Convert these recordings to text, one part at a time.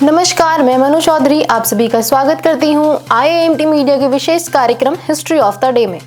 नमस्कार, मैं मनु चौधरी आप सभी का स्वागत करती हूं IIMT मीडिया के विशेष कार्यक्रम हिस्ट्री ऑफ द डे में।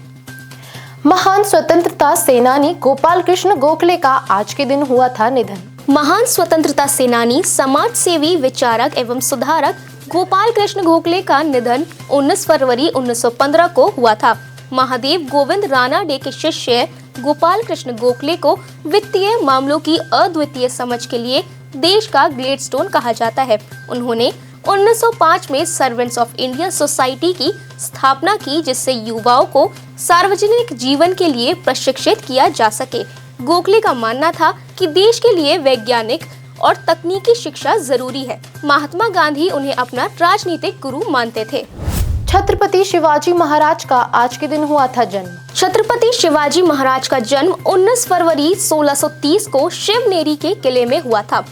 महान स्वतंत्रता सेनानी गोपाल कृष्ण गोखले का आज के दिन हुआ था निधन। महान स्वतंत्रता सेनानी, समाज सेवी, विचारक एवं सुधारक गोपाल कृष्ण गोखले का निधन 19 फरवरी 1915 को हुआ था। महादेव गोविंद रानाडे के शिष्य गोपाल कृष्ण गोखले को वित्तीय मामलों की अद्वितीय समझ के लिए देश का ग्लेडस्टोन कहा जाता है। उन्होंने 1905 में सर्वेंट्स ऑफ इंडिया सोसाइटी की स्थापना की, जिससे युवाओं को सार्वजनिक जीवन के लिए प्रशिक्षित किया जा सके। गोखले का मानना था कि देश के लिए वैज्ञानिक और तकनीकी शिक्षा जरूरी है। महात्मा गांधी उन्हें अपना राजनीतिक गुरु मानते थे। छत्रपति शिवाजी महाराज का आज के दिन हुआ था जन्म। छत्रपति शिवाजी महाराज का जन्म 19 फरवरी 1630 को शिवनेरी के किले में हुआ था।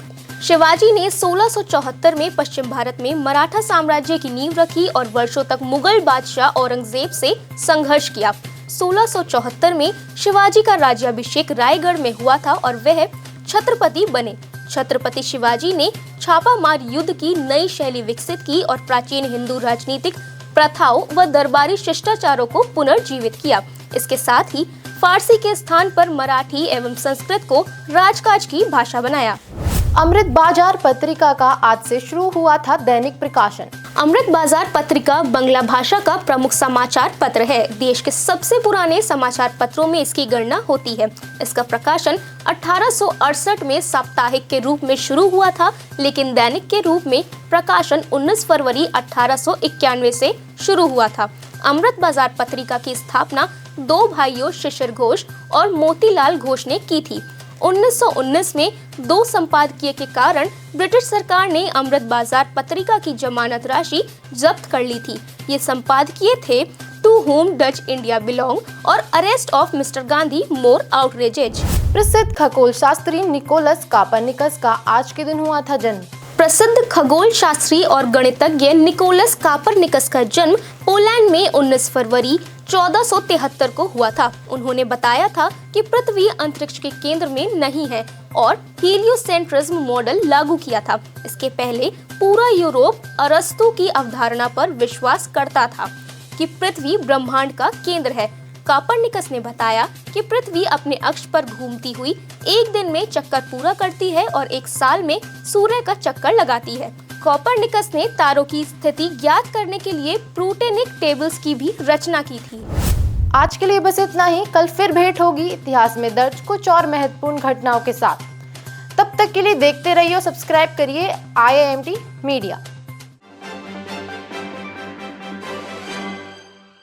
शिवाजी ने 1674 में पश्चिम भारत में मराठा साम्राज्य की नींव रखी और वर्षों तक मुगल बादशाह औरंगजेब से संघर्ष किया। 1674 में शिवाजी का राज्याभिषेक रायगढ़ में हुआ था और वह छत्रपति बने। छत्रपति शिवाजी ने छापामार युद्ध की नई शैली विकसित की और प्राचीन हिंदू राजनीतिक प्रथाओं व दरबारी शिष्टाचारों को पुनर्जीवित किया। इसके साथ ही फारसी के स्थान पर मराठी एवं संस्कृत को राजकाज की भाषा बनाया। अमृत बाजार पत्रिका का आज से शुरू हुआ था दैनिक प्रकाशन। अमृत बाजार पत्रिका बांग्ला भाषा का प्रमुख समाचार पत्र है। देश के सबसे पुराने समाचार पत्रों में इसकी गणना होती है। इसका प्रकाशन 1868 में साप्ताहिक के रूप में शुरू हुआ था, लेकिन दैनिक के रूप में प्रकाशन 19 फरवरी 1891 से शुरू हुआ था। अमृत बाजार पत्रिका की स्थापना दो भाइयों शिशिर घोष और मोतीलाल घोष ने की थी। 1919 में दो संपादकीय के कारण ब्रिटिश सरकार ने अमृत बाजार पत्रिका की जमानत राशि जब्त कर ली थी। ये संपादकीय थे to whom does India belong और arrest of mister Gandhi more outrages. प्रसिद्ध खगोल शास्त्री निकोलस कापरनिकस का आज के दिन हुआ था जन्म। प्रसिद्ध खगोल शास्त्री और गणितज्ञ निकोलस कापरनिकस का जन्म पोलैंड में 19 फरवरी 1473 को हुआ था। उन्होंने बताया था कि पृथ्वी अंतरिक्ष के केंद्र में नहीं है और हीलियोसेंट्रिज्म मॉडल लागू किया था। इसके पहले पूरा यूरोप अरस्तु की अवधारणा पर विश्वास करता था कि पृथ्वी ब्रह्मांड का केंद्र है। कापरनिकस ने बताया कि पृथ्वी अपने अक्ष पर घूमती हुई एक दिन में चक्कर पूरा करती है और एक साल में सूर्य का चक्कर लगाती है। कोपरनिकस ने तारों की स्थिति ज्ञात करने के लिए प्लूटोनिक टेबल्स की भी रचना की थी। आज के लिए बस इतना ही। कल फिर भेंट होगी इतिहास में दर्ज कुछ और महत्वपूर्ण घटनाओं के साथ। तब तक के लिए देखते रहिए और सब्सक्राइब करिए IIMT मीडिया।